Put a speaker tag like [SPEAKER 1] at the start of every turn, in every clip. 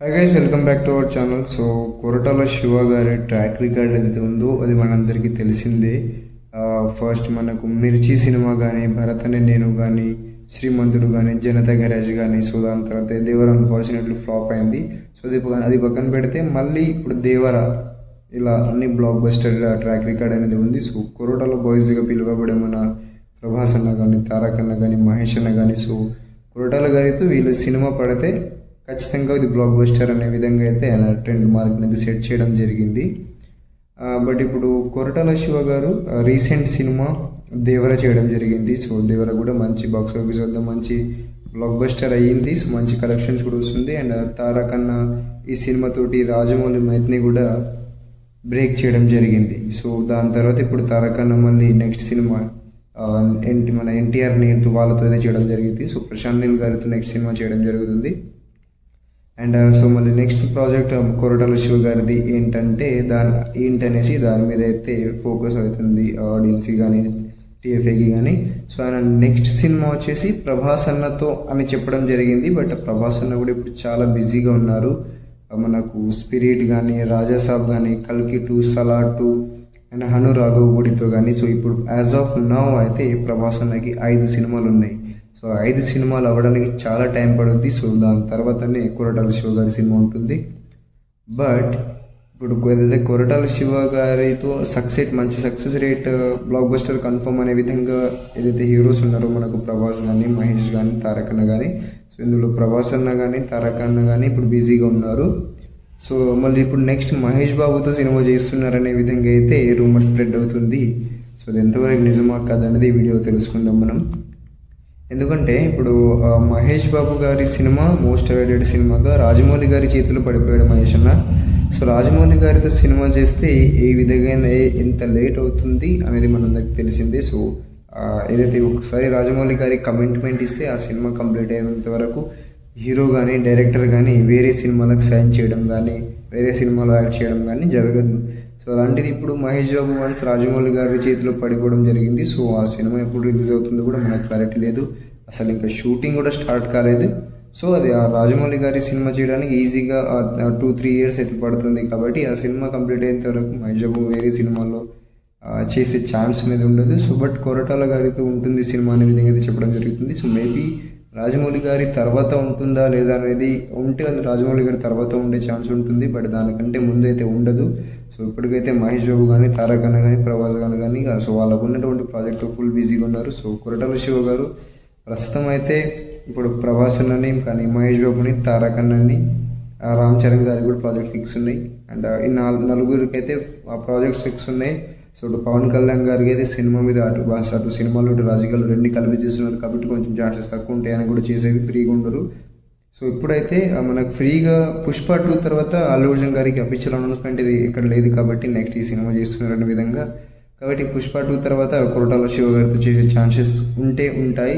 [SPEAKER 1] Hi guys, welcome back to our channel. So Koratala Shiva గారి track record ఏదైతే ఉందో అది మనందరికీ తెలిసిందే. ఫస్ట్ మనకు మిర్చి సినిమా కానీ, భరత్ అనే నేను కానీ, శ్రీమంతుడు కానీ, జనతా గ్యారేజ్ కానీ, సో దాని తర్వాత దేవర అన్ఫార్చునేట్లీ ఫ్లాప్ అయింది. సో అది పక్కన పెడితే మళ్ళీ ఇప్పుడు దేవర ఇలా అన్ని బ్లాక్ బస్టర్ ట్రాక్ రికార్డ్ అనేది ఉంది. సో కొరటాల బాయ్స్గా పిలువబడే మన ప్రభాస్ అన్న కానీ, తారక్ అన్న కానీ, మహేష్ అన్న కానీ, సో కొరటాల గారితో వీళ్ళు సినిమా పడితే ఖచ్చితంగా ఇది బ్లాక్ బస్టర్ అనే విధంగా అయితే ఆయన ట్రెండ్ మార్క్ అనేది సెట్ చేయడం జరిగింది. బట్ ఇప్పుడు కొరటాల శివ గారు రీసెంట్ సినిమా దేవర చేయడం జరిగింది. సో దేవర కూడా మంచి బాక్స్ ఆఫీస్ వద్ద మంచి బ్లాక్ బస్టర్ అయ్యింది. సో మంచి కలెక్షన్స్ కూడా వస్తుంది. అండ్ తారక్ అన్న ఈ సినిమాతోటి రాజమౌళి మైత్ని కూడా బ్రేక్ చేయడం జరిగింది. సో దాని తర్వాత ఇప్పుడు తారక్ అన్న మళ్ళీ నెక్స్ట్ సినిమా మన ఎన్టీఆర్ నీతో వాళ్ళతో చేయడం జరిగింది. సో ప్రశాంత్ నీల్ గారితో నెక్స్ట్ సినిమా చేయడం జరుగుతుంది. అండ్ సో మళ్ళీ నెక్స్ట్ ప్రాజెక్ట్ కొరటాల శివ గారిది ఏంటనేసి దాని మీద అయితే ఫోకస్ అవుతుంది ఆడియన్స్కి కానీ, టీఎఫ్ఏకి కానీ. సో ఆయన నెక్స్ట్ సినిమా వచ్చేసి ప్రభాస్ అన్నతో అని చెప్పడం జరిగింది. బట్ ప్రభాస్ అన్న కూడా ఇప్పుడు చాలా బిజీగా ఉన్నారు. మనకు స్పిరిట్ కానీ, రాజాసాబ్ కానీ, కల్కి 2, సలార్ 2 అండ్ హను రాఘవ్ గుడితో కానీ. సో ఇప్పుడు యాజ్ ఆఫ్ నౌ అయితే ప్రభాస్ అన్నకి 5 సినిమాలు ఉన్నాయి. సో 5 సినిమాలు అవ్వడానికి చాలా టైం పడుద్ది. సో దాని తర్వాతనే కొరటాల శివ గారి సినిమా ఉంటుంది. బట్ ఇప్పుడు ఏదైతే కొరటాల శివ గారితో మంచి success rate block buster confirm అనే విధంగా ఏదైతే హీరోస్ ఉన్నారో మనకు ప్రభాస్ కానీ, మహేష్ కానీ, తారక్ అన్న కానీ, సో ఇందులో ప్రభాస్ అన్న కానీ, తారక్ అన్న కానీ ఇప్పుడు బిజీగా ఉన్నారు. సో మళ్ళీ ఇప్పుడు నెక్స్ట్ మహేష్ బాబుతో సినిమా చేస్తున్నారనే విధంగా అయితే రూమర్ స్ప్రెడ్ అవుతుంది. సో అది ఎంతవరకు నిజమా కాదనేది ఈ వీడియో తెలుసుకుందాం మనం. ఎందుకంటే ఇప్పుడు మహేష్ బాబు గారి సినిమా మోస్ట్ అవైటెడ్ సినిమాగా రాజమౌళి గారి చేతిలో పడిపోయాడు మహేష్ అన్న. సో రాజమౌళి గారితో సినిమా చేస్తే ఏ విధంగా ఎంత లేట్ అవుతుంది అనేది మనందరికి తెలిసిందే. సో ఏదైతే ఒకసారి రాజమౌళి గారి కమిట్మెంట్ ఇస్తే ఆ సినిమా కంప్లీట్ అయ్యేంత వరకు హీరో కానీ, డైరెక్టర్ కానీ వేరే సినిమాలకు సైన్ చేయడం కానీ, వేరే సినిమాలో యాక్ట్ చేయడం కానీ జరగదు. సో అలాంటిది ఇప్పుడు మహేష్ బాబు వన్స్ రాజమౌళి గారి చేతిలో పడిపోవడం జరిగింది. సో ఆ సినిమా ఎప్పుడు రిలీజ్ అవుతుందో కూడా మనకు క్లారిటీ లేదు. అసలు ఇంకా షూటింగ్ కూడా స్టార్ట్ కాలేదు. సో అది ఆ రాజమౌళి గారి సినిమా చేయడానికి ఈజీగా 2-3 ఇయర్స్ అయితే పడుతుంది. కాబట్టి ఆ సినిమా కంప్లీట్ అయ్యేంత వరకు మహేష్ బాబు వేరే సినిమాలో చేసే ఛాన్స్ అనేది ఉండదు. సో బట్ కొరటాల గారితో ఉంటుంది సినిమా అనే విధంగా అయితే చెప్పడం జరుగుతుంది. సో మేబీ రాజమౌళి గారి తర్వాత ఉంటుందా లేదా అనేది ఉంటే అది రాజమౌళి గారి తర్వాత ఉండే ఛాన్స్ ఉంటుంది. బట్ దానికంటే ముందు అయితే ఉండదు. సో ఇప్పటికైతే మహేష్ బాబు కానీ, తారక్ అన్న కానీ, ప్రభాస్ గారు కానీ సో వాళ్ళకు ఉన్నటువంటి ప్రాజెక్టు ఫుల్ బిజీగా ఉన్నారు. సో కొరటాల శివ గారు ప్రస్తుతం అయితే ఇప్పుడు ప్రభాస్ అన్నని కానీ, మహేష్ బాబుని, తారక్ అన్నని, రామ్ చరణ్ గారికి కూడా ప్రాజెక్ట్ ఫిక్స్ ఉన్నాయి. అండ్ ఈ నలుగురికి అయితే ఆ ప్రాజెక్ట్స్ ఫిక్స్ ఉన్నాయి. సో ఇటు పవన్ కళ్యాణ్ గారికి అయితే సినిమా మీద అటు సినిమాలు ఇటు రాజకీయాలు రెండు కలిపి చేస్తున్నారు కాబట్టి కొంచెం ఛాన్సెస్ తక్కువ ఉంటాయి. ఆయన కూడా చేసేవి ఫ్రీగా ఉండరు. సో ఇప్పుడైతే మనకు ఫ్రీగా పుష్ప 2 తర్వాత అల్లు అర్జున్ గారికి అఫీషియల్ అనౌన్స్మెంట్ ఇది ఇక్కడ లేదు కాబట్టి నెక్స్ట్ ఈ సినిమా చేస్తున్నారనే విధంగా. కాబట్టి పుష్ప 2 తర్వాత కొరటాల శివ గారితో చేసే ఛాన్సెస్ ఉంటాయి.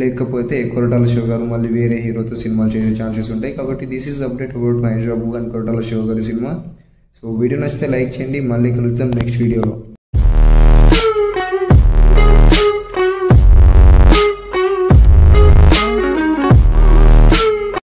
[SPEAKER 1] లేకపోతే కొరటాల శివ గారు మళ్ళీ వేరే హీరోతో సినిమాలు చేసే ఛాన్సెస్ ఉంటాయి. కాబట్టి this is update about Mahesh Babu and Koratala Shiva గారి సినిమా. సో వీడియో నచ్చితే లైక్ చేయండి. మళ్ళీ కలుద్దాం నెక్స్ట్ వీడియోలో.